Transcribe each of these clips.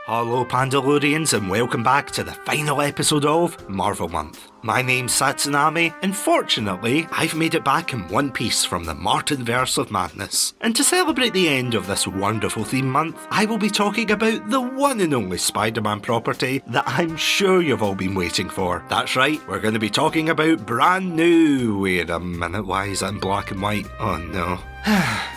Hello Pandalorians and welcome back to the final episode of Marvel Month. My name's Satsunami and fortunately I've made it back in one piece from the Martinverse of Madness. And to celebrate the end of this wonderful theme month, I will be talking about the one and only Spider-Man property that I'm sure you've all been waiting for. That's right, we're going to be talking about brand new... Wait a minute, why is that in black and white? Oh no.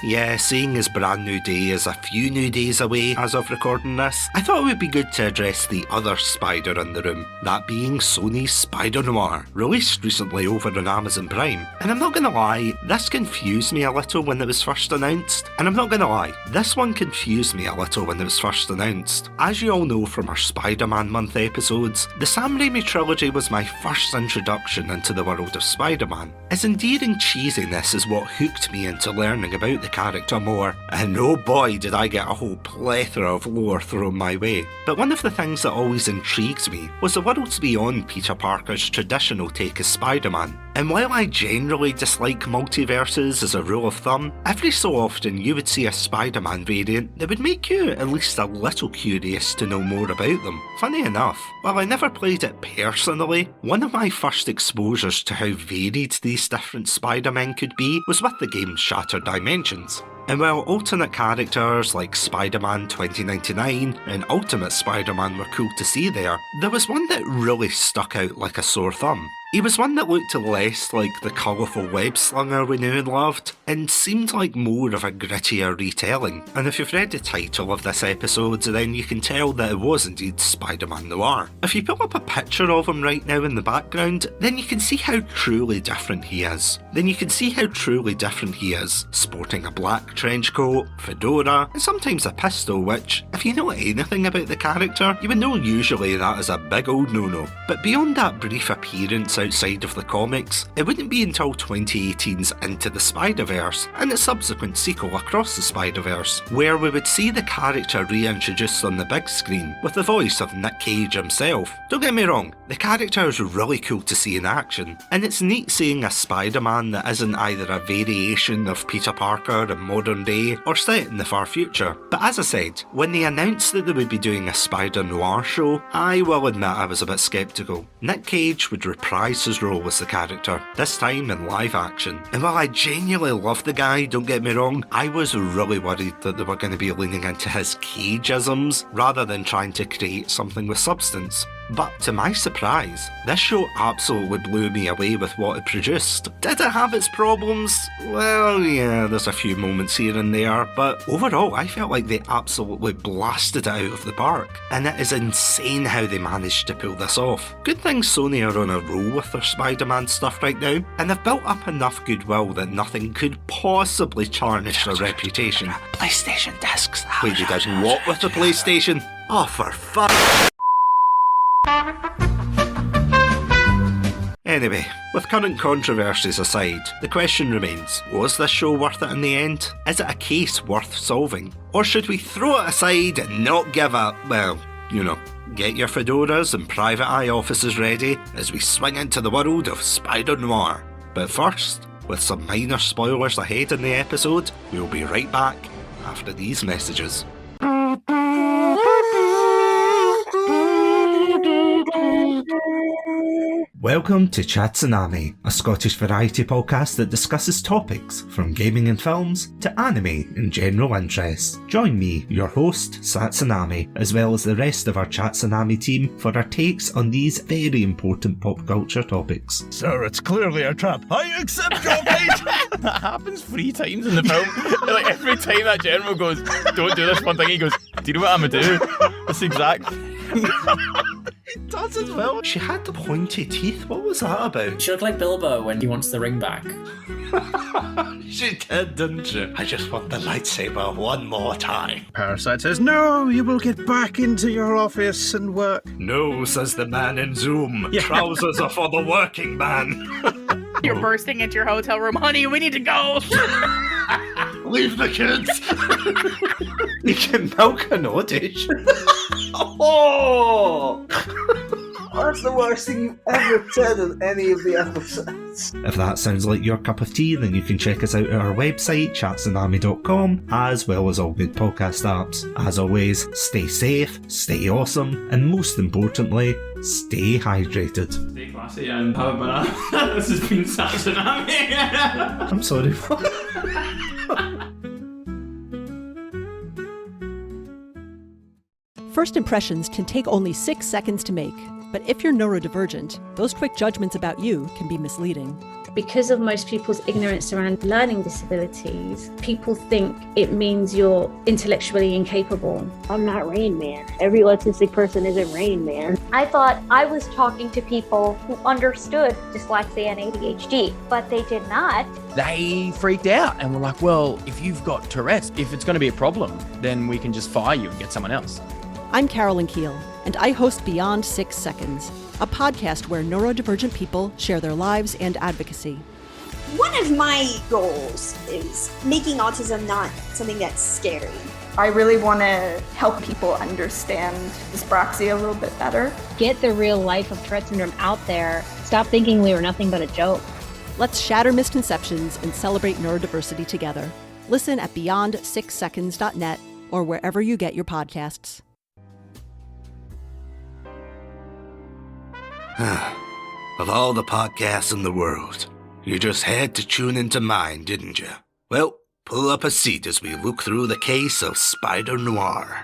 Yeah, seeing as brand new day is a few new days away as of recording this, I thought it would be good to address the other spider in the room, that being Sony's Spider Noir, released recently over on Amazon Prime. And I'm not gonna lie, this confused me a little when it was first announced. And I'm not gonna lie, this one confused me a little when it was first announced. As you all know from our Spider-Man month episodes, the Sam Raimi trilogy was my first introduction into the world of Spider-Man. Its endearing cheesiness is what hooked me into learning about the character more, and oh boy did I get a whole plethora of lore thrown my way. But one of the things that always intrigued me was the worlds beyond Peter Parker's traditional take as Spider-Man. And while I generally dislike multiverses as a rule of thumb, every so often you would see a Spider-Man variant that would make you at least a little curious to know more about them. Funny enough, while I never played it personally, one of my first exposures to how varied these different Spider-Men could be was with the game Shattered Dimensions. And while alternate characters like Spider-Man 2099 and Ultimate Spider-Man were cool to see there was one that really stuck out like a sore thumb. He was one that looked less like the colourful web-slunger we knew and loved, and seemed like more of a grittier retelling. And if you've read the title of this episode, then you can tell that it was indeed Spider-Man Noir. If you pull up a picture of him right now in the background, then you can see how truly different he is. Sporting a black trench coat, fedora, and sometimes a pistol, which, if you know anything about the character, you would know usually that is a big old no-no. But beyond that brief appearance outside of the comics, it wouldn't be until 2018's Into the Spider-Verse and its subsequent sequel Across the Spider-Verse, where we would see the character reintroduced on the big screen with the voice of Nic Cage himself. Don't get me wrong, the character is really cool to see in action, and it's neat seeing a Spider-Man that isn't either a variation of Peter Parker in modern day or set in the far future. But as I said, when they announced that they would be doing a Spider Noir show, I will admit I was a bit sceptical. Nic Cage would reprise his role as the character, this time in live action. And while I genuinely love the guy, don't get me wrong, I was really worried that they were going to be leaning into his Cage-isms rather than trying to create something with substance. But to my surprise, this show absolutely blew me away with what it produced. Did it have its problems? Well, yeah, there's a few moments here and there, but overall I felt like they absolutely blasted it out of the park. And it is insane how they managed to pull this off. Good thing Sony are on a roll with their Spider-Man stuff right now, and they've built up enough goodwill that nothing could possibly tarnish their reputation. PlayStation discs. Wait, you did what with the PlayStation? Oh, for fuck. Anyway, with current controversies aside, the question remains, was this show worth it in the end? Is it a case worth solving? Or should we throw it aside and not give a, well, you know, get your fedoras and private eye offices ready as we swing into the world of Spider Noir. But first, with some minor spoilers ahead in the episode, we'll be right back after these messages. Welcome to Satsunami, a Scottish variety podcast that discusses topics from gaming and films to anime and general interests. Join me, your host, Satsunami, as well as the rest of our Satsunami team for our takes on these very important pop culture topics. Sir, it's clearly a trap. I accept your bait! That happens 3 times in the film. Like every time that general goes, don't do this one thing, he goes, do you know what I'm gonna do? That's the exact It does as well. She had the pointy teeth. What was that about? She looked like Bilbo when he wants the ring back. She did, didn't she? I just want the lightsaber one more time. Parasite says, no, you will get back into your office and work. No, says the man in Zoom. Yeah. Trousers are for the working man. You're bursting into your hotel room. Honey, we need to go. Leave the kids. You can milk an audition. Oh! That's the worst thing you've ever said in any of the episodes. If that sounds like your cup of tea, then you can check us out at our website, chatsunami.com, as well as all good podcast apps. As always, stay safe, stay awesome, and most importantly, stay hydrated. Stay classy and have a banana. This has been Satsunami. I'm sorry. First impressions can take only 6 seconds to make, but if you're neurodivergent, those quick judgments about you can be misleading. Because of most people's ignorance around learning disabilities, people think it means you're intellectually incapable. I'm not Rain Man. Every autistic person isn't Rain Man. I thought I was talking to people who understood dyslexia and ADHD, but they did not. They freaked out and were like, well, if you've got Tourette's, if it's going to be a problem, then we can just fire you and get someone else. I'm Carolyn Keel, and I host Beyond 6 Seconds, a podcast where neurodivergent people share their lives and advocacy. One of my goals is making autism not something that's scary. I really want to help people understand dyspraxia a little bit better. Get the real life of Tourette syndrome out there. Stop thinking we were nothing but a joke. Let's shatter misconceptions and celebrate neurodiversity together. Listen at beyond6seconds.net or wherever you get your podcasts. Of all the podcasts in the world, you just had to tune into mine, didn't you? Well, pull up a seat as we look through the case of Spider Noir.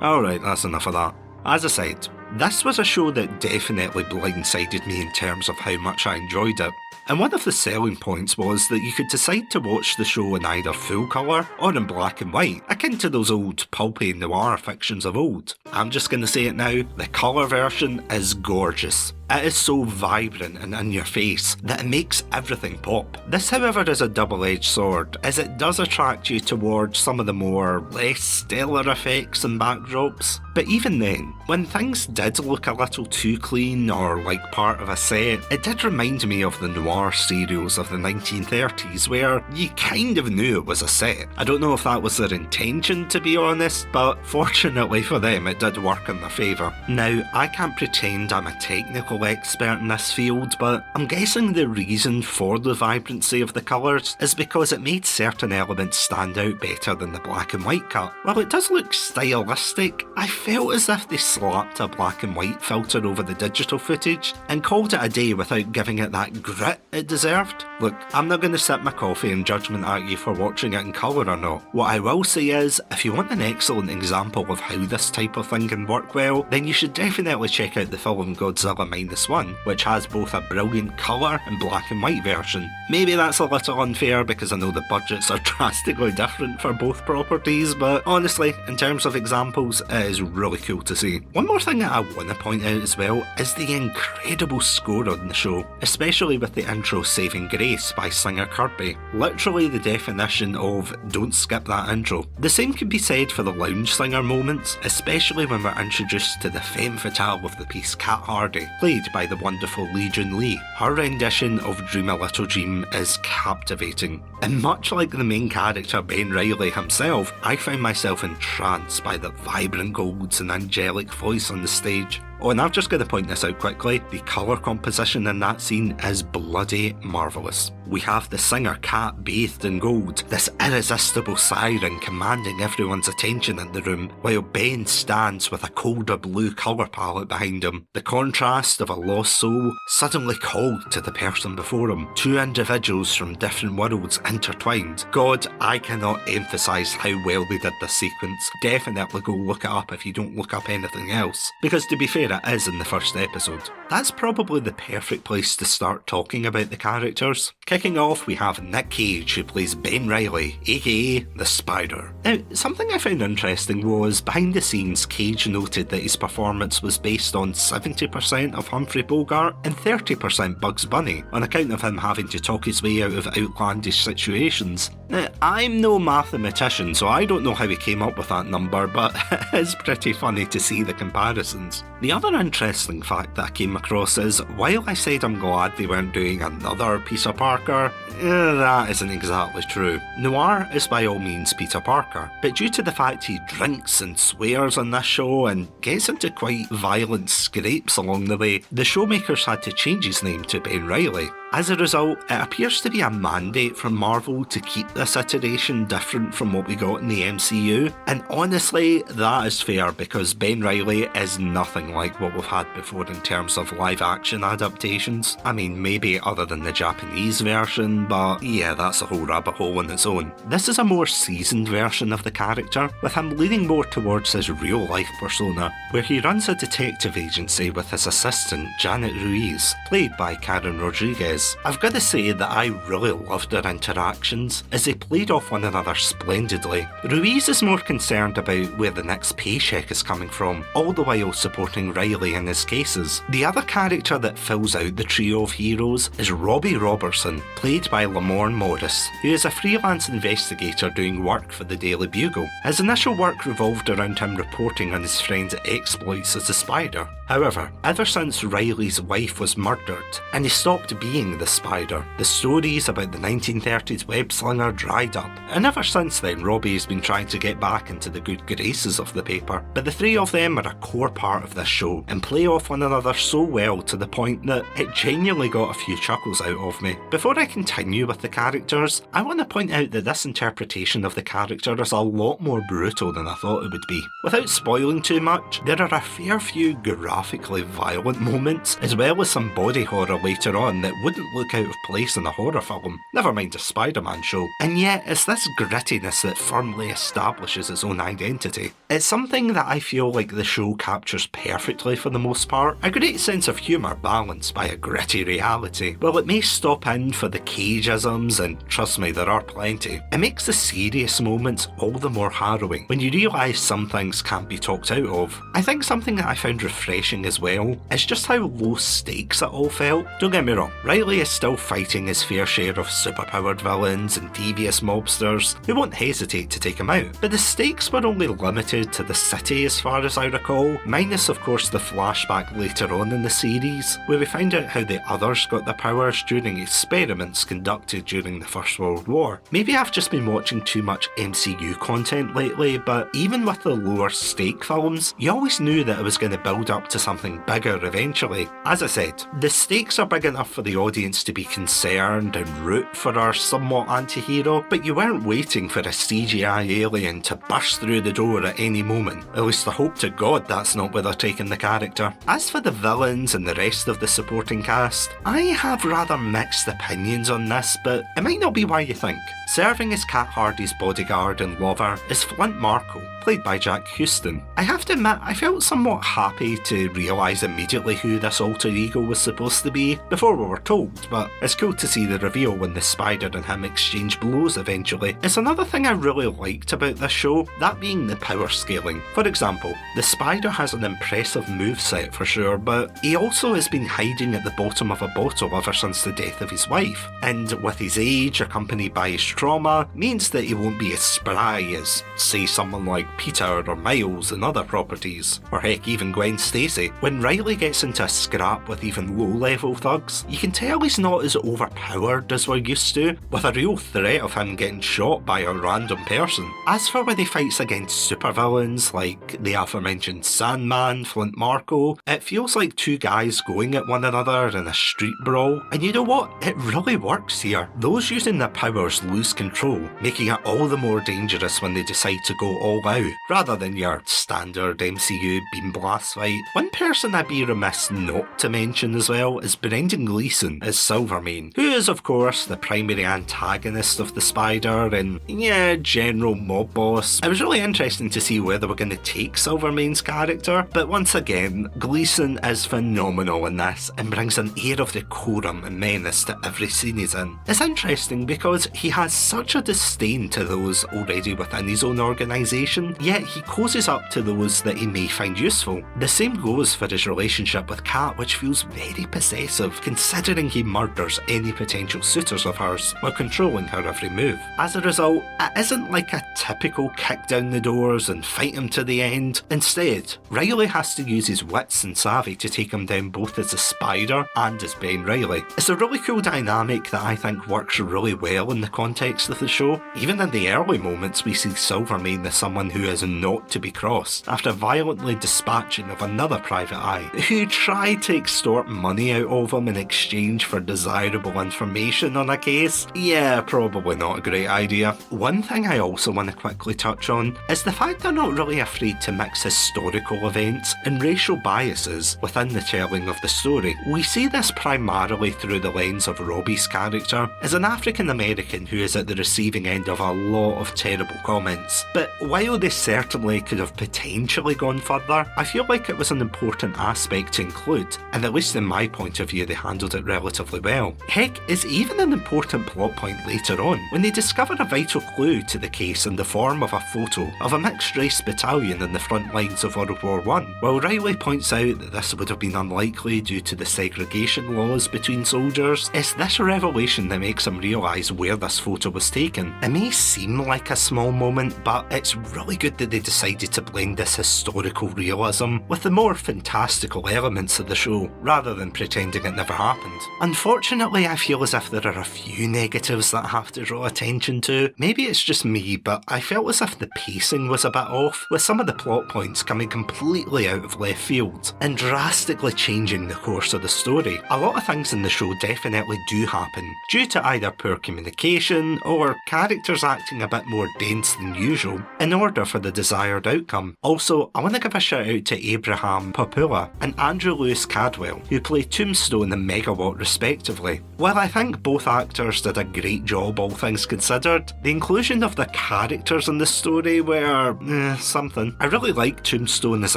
Alright, that's enough of that. As I said, this was a show that definitely blindsided me in terms of how much I enjoyed it. And one of the selling points was that you could decide to watch the show in either full colour or in black and white, akin to those old pulpy noir fictions of old. I'm just going to say it now, the colour version is gorgeous. It is so vibrant and in your face that it makes everything pop. This, however, is a double-edged sword, as it does attract you towards some of the more less stellar effects and backdrops. But even then, when things did look a little too clean or like part of a set, it did remind me of the noir serials of the 1930s where you kind of knew it was a set. I don't know if that was their intention, to be honest, but fortunately for them it did work in their favour. Now, I can't pretend I'm a technical expert in this field, but I'm guessing the reason for the vibrancy of the colours is because it made certain elements stand out better than the black and white cut. While it does look stylistic, I felt as if they slapped a black and white filter over the digital footage and called it a day without giving it that grit it deserved. Look, I'm not going to sip my coffee in judgment at you for watching it in colour or not. What I will say is, if you want an excellent example of how this type of thing can work well, then you should definitely check out the film Godzilla -1, which has both a brilliant colour and black and white version. Maybe that's a little unfair because I know the budgets are drastically different for both properties, but honestly, in terms of examples, it is really cool to see. One more thing that I want to point out as well is the incredible score on the show, especially with the intro Saving Grace by singer Kirby. Literally the definition of don't skip that intro. The same can be said for the lounge singer moments, especially when we're introduced to the femme fatale of the piece, Cat Hardy, played by the wonderful Lee Jun Lee. Her rendition of Dream a Little Dream is captivating, and much like the main character Ben Reilly himself, I found myself entranced by the vibrant golds and angelic voice on the stage. Oh, and I'm just going to point this out quickly, the colour composition in that scene is bloody marvellous. We have the singer Cat bathed in gold, this irresistible siren commanding everyone's attention in the room, while Ben stands with a colder blue colour palette behind him. The contrast of a lost soul suddenly called to the person before him, two individuals from different worlds intertwined. God, I cannot emphasise how well they did this sequence. Definitely go look it up if you don't look up anything else, because to be fair, it is in the first episode. That's probably the perfect place to start talking about the characters. Kicking off, we have Nic Cage, who plays Ben Reilly, aka the Spider. Now, something I found interesting was, behind the scenes, Cage noted that his performance was based on 70% of Humphrey Bogart and 30% Bugs Bunny, on account of him having to talk his way out of outlandish situations. Now, I'm no mathematician, so I don't know how he came up with that number, but it is pretty funny to see the comparisons. The other interesting fact that I came across is, while I said I'm glad they weren't doing another Peter Parker, that isn't exactly true. Noir is by all means Peter Parker, but due to the fact he drinks and swears on this show and gets into quite violent scrapes along the way, the showmakers had to change his name to Ben Reilly. As a result, it appears to be a mandate from Marvel to keep this iteration different from what we got in the MCU, and honestly, that is fair because Ben Reilly is nothing like what we've had before in terms of live action adaptations. I mean, maybe other than the Japanese version, but yeah, that's a whole rabbit hole on its own. This is a more seasoned version of the character, with him leaning more towards his real life persona, where he runs a detective agency with his assistant Janet Ruiz, played by Karen Rodriguez. I've got to say that I really loved their interactions, as they played off one another splendidly. Ruiz is more concerned about where the next paycheck is coming from, all the while supporting Riley in his cases. The other character that fills out the trio of heroes is Robbie Robertson, played by Lamorne Morris, who is a freelance investigator doing work for the Daily Bugle. His initial work revolved around him reporting on his friend's exploits as a Spider. However, ever since Riley's wife was murdered, and he stopped being the Spider, the stories about the 1930s web slinger dried up, and ever since then Robbie has been trying to get back into the good graces of the paper. But the three of them are a core part of this show, and play off one another so well to the point that it genuinely got a few chuckles out of me. Before I continue with the characters, I want to point out that this interpretation of the character is a lot more brutal than I thought it would be. Without spoiling too much, there are a fair few graphically violent moments, as well as some body horror later on that wouldn't look out of place in a horror film, never mind a Spider-Man show. And yet, it's this grittiness that firmly establishes its own identity. It's something that I feel like the show captures perfectly for the most part, a great sense of humour balanced by a gritty reality. While it may stop in for the Cage-isms, and trust me, there are plenty, it makes the serious moments all the more harrowing when you realise some things can't be talked out of. I think something that I found refreshing as well is just how low stakes it all felt. Don't get me wrong, Riley is still fighting his fair share of superpowered villains and devious mobsters who won't hesitate to take him out, but the stakes were only limited to the city as far as I recall, minus of course the flashback later on in the series where we find out how the others got their powers during experiments conducted during the First World War. Maybe I've just been watching too much MCU content lately, but even with the lower stake films, you always knew that it was going to build up to something bigger eventually. As I said, the stakes are big enough for the audience to be concerned and root for our somewhat anti-hero, but you weren't waiting for a CGI alien to burst through the door at any moment. At least I hope to God that's not where they're taking the character. As for the villains and the rest of the supporting cast, I have rather mixed opinions on this, but it might not be why you think. Serving as Cat Hardy's bodyguard and lover is Flint Marko, played by Jack Huston. I have to admit, I felt somewhat happy to realise immediately who this alter ego was supposed to be before we were told, but it's cool to see the reveal when the Spider and him exchange blows eventually. It's another thing I really liked about this show, that being the power scaling. For example, the Spider has an impressive moveset for sure, but he also has been hiding at the bottom of a bottle ever since the death of his wife, and with his age accompanied by his trauma, means that he won't be as spry as, say, someone like Peter or Miles and other properties, or heck, even Gwen Stacy. When Riley gets into a scrap with even low-level thugs, you can tell he's not as overpowered as we're used to, with a real threat of him getting shot by a random person. As for when he fights against supervillains like the aforementioned Sandman, Flint Marko, it feels like two guys going at one another in a street brawl, and you know what? It really works here. Those using their powers lose control, making it all the more dangerous when they decide to go all out, rather than your standard MCU beam blast fight. One person I'd be remiss not to mention as well is Brendan Gleeson as Silvermane, who is of course the primary antagonist of the Spider and, yeah, general mob boss. It was really interesting to see where they were going to take Silvermane's character, but once again, Gleeson is phenomenal in this and brings an air of decorum and menace to every scene he's in. It's interesting because he has such a disdain to those already within his own organisation, and yet he closes up to those that he may find useful. The same goes for his relationship with Kat, which feels very possessive considering he murders any potential suitors of hers while controlling her every move. As a result, it isn't like a typical kick down the doors and fight him to the end. Instead, Riley has to use his wits and savvy to take him down both as a Spider and as Ben Riley. It's a really cool dynamic that I think works really well in the context of the show. Even in the early moments, we see Silvermane as someone who is not to be crossed after violently dispatching of another private eye who tried to extort money out of him in exchange for desirable information on a case. Yeah, probably not a great idea. One thing I also want to quickly touch on is the fact they're not really afraid to mix historical events and racial biases within the telling of the story. We see this primarily through the lens of Robbie's character as an African American who is at the receiving end of a lot of terrible comments. But while they certainly could have potentially gone further, I feel like it was an important aspect to include, and at least in my point of view they handled it relatively well. Heck, it's even an important plot point later on when they discover a vital clue to the case in the form of a photo of a mixed race battalion in the front lines of World War I. While Riley points out that this would have been unlikely due to the segregation laws between soldiers, it's this revelation that makes him realise where this photo was taken. It may seem like a small moment, but it's really good that they decided to blend this historical realism with the more fantastical elements of the show, rather than pretending it never happened. Unfortunately, I feel as if there are a few negatives that I have to draw attention to. Maybe it's just me, but I felt as if the pacing was a bit off, with some of the plot points coming completely out of left field and drastically changing the course of the story. A lot of things in the show definitely do happen due to either poor communication or characters acting a bit more dense than usual in order for the desired outcome. Also, I want to give a shout out to Abraham Papula and Andrew Lewis Cadwell, who play Tombstone and Megawatt respectively. While I think both actors did a great job all things considered, the inclusion of the characters in the story were something. I really like Tombstone as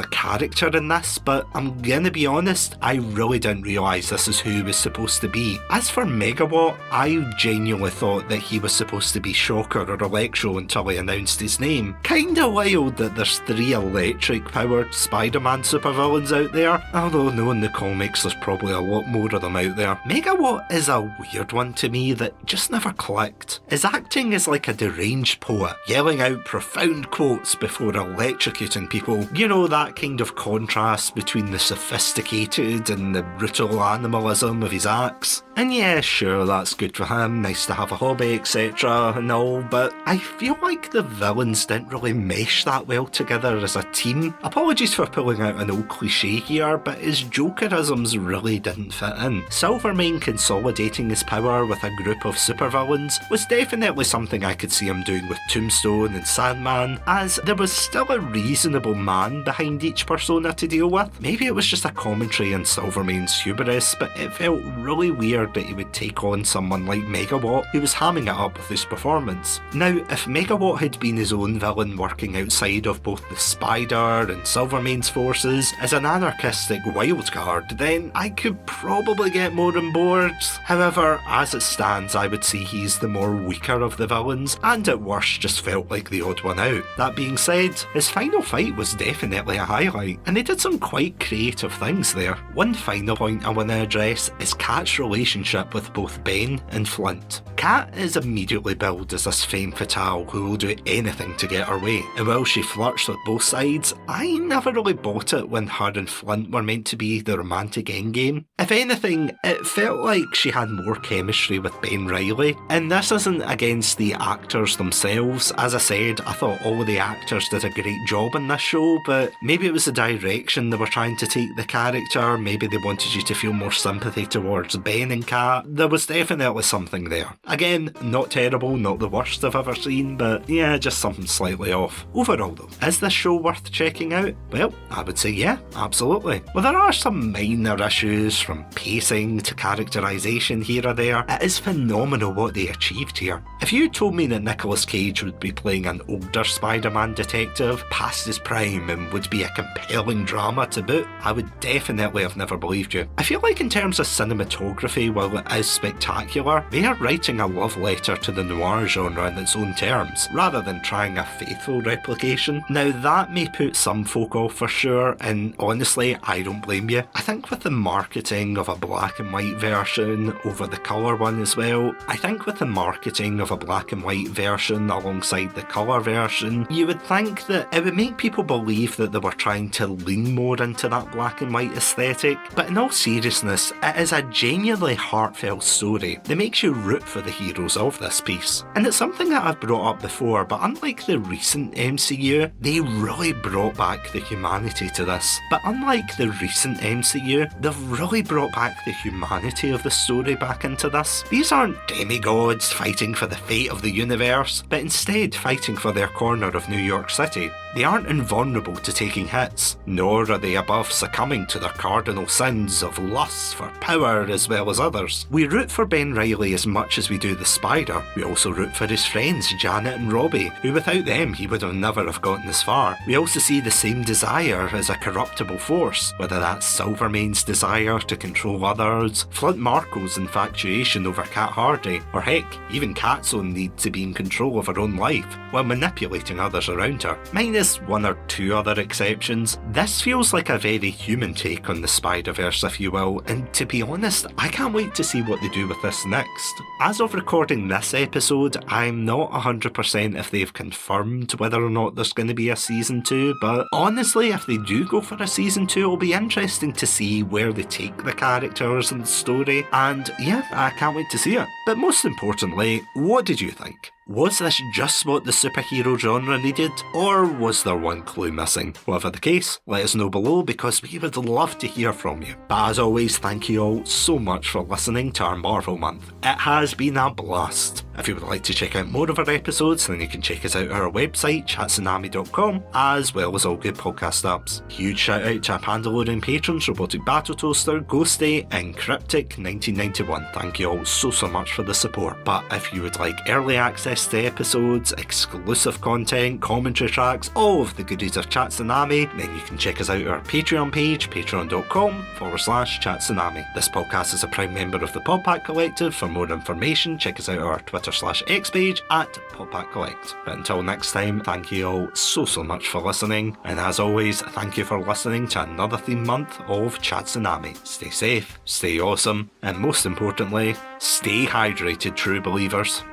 a character in this, but I'm gonna be honest, I really didn't realise this is who he was supposed to be. As for Megawatt, I genuinely thought that he was supposed to be Shocker or Electro until he announced his name. Kinda wild that there's 3 electric-powered Spider-Man supervillains out there, although knowing the comics there's probably a lot more of them out there. Megawatt is a weird one to me that just never clicked. His acting is like a deranged poet, yelling out profound quotes before electrocuting people. You know, that kind of contrast between the sophisticated and the brutal animalism of his acts. And yeah, sure, that's good for him, nice to have a hobby, etc. and all, but I feel like the villains didn't really mesh that well together as a team. Apologies for pulling out an old cliche here, but his Jokerisms really didn't fit in. Silvermane consolidating his power with a group of supervillains was definitely something I could see him doing with Tombstone and Sandman, as there was still a reasonable man behind each persona to deal with. Maybe it was just a commentary on Silvermane's hubris, but it felt really weird that he would take on someone like Megawatt, who was hamming it up with his performance. Now, if Megawatt had been his own villain working outside of both the Spider and Silvermane's forces as an anarchistic wildcard, then I could probably get more on board. However, as it stands, I would say he's the more weaker of the villains, and at worst just felt like the odd one out. That being said, his final fight was definitely a highlight, and they did some quite creative things there. One final point I want to address is Kat's relationship with both Ben and Flint. Kat is immediately billed as this femme fatale who will do anything to get her way, and while she flirts with both sides, I never really bought it when her and Flint were meant to be the romantic endgame. If anything, it felt like she had more chemistry with Ben Riley, and this isn't against the actors themselves. As I said, I thought all the actors did a great job in this show, but maybe it was the direction they were trying to take the character, maybe they wanted you to feel more sympathy towards Ben and Kat. There was definitely something there. Again, not terrible, not the worst I've ever seen, but yeah, just something slightly off. Overall though, is this show worth checking out? Well, I would say yeah, absolutely. Well, there are some minor issues, from pacing to characterisation here or there. It is phenomenal what they achieved here. If you told me that Nicolas Cage would be playing an older Spider-Man detective, past his prime, and would be a compelling drama to boot, I would definitely have never believed you. I feel like in terms of cinematography, while it is spectacular, they are writing writing a love letter to the noir genre in its own terms, rather than trying a faithful replication. Now that may put some folk off for sure, and honestly, I don't blame you. I think with the marketing of a black and white version over the colour one as well, I think with the marketing of a black and white version alongside the colour version, you would think that it would make people believe that they were trying to lean more into that black and white aesthetic, but in all seriousness, it is a genuinely heartfelt story that makes you root for the heroes of this piece. And it's something that I've brought up before, but unlike the recent MCU, they really brought back the humanity to this. But unlike the recent MCU, they've really brought back the humanity of the story back into this. These aren't demigods fighting for the fate of the universe, but instead fighting for their corner of New York City. They aren't invulnerable to taking hits, nor are they above succumbing to their cardinal sins of lust for power as well as others. We root for Ben Reilly as much as we do the Spider. We also root for his friends Janet and Robbie, who without them he would have never have gotten this far. We also see the same desire as a corruptible force, whether that's Silvermane's desire to control others, Flint Marco's infatuation over Cat Hardy, or heck, even Cat's own need to be in control of her own life while manipulating others around her. Minus one or two other exceptions, this feels like a very human take on the Spider-Verse, if you will, and to be honest, I can't wait to see what they do with this next. As of recording this episode, I'm not 100% if they've confirmed whether or not there's going to be a season 2, but honestly, if they do go for a season 2, it'll be interesting to see where they take the characters and the story, and yeah, I can't wait to see it. But most importantly, what did you think? Was this just what the superhero genre needed, or was there one clue missing? Whatever the case, let us know below because we would love to hear from you. But as always, thank you all so much for listening to our Marvel month. It has been a blast. If you would like to check out more of our episodes, then you can check us out at our website, chatsunami.com, as well as all good podcast apps. Huge shout out to our Pandalorian patrons, Robotic Battle Toaster, Ghostie, and Cryptic1991. Thank you all so much for the support. But if you would like early access to episodes, exclusive content, commentary tracks, all of the goodies of Chatsunami, then you can check us out at our Patreon page, patreon.com/Chatsunami. This podcast is a proud member of the Podpack Collective. For more information, check us out at our Twitter/X page at Podpack Collect. But until next time, thank you all so much for listening, and as always, thank you for listening to another theme month of Chatsunami. Stay safe, stay awesome, and most importantly, stay hydrated, true believers.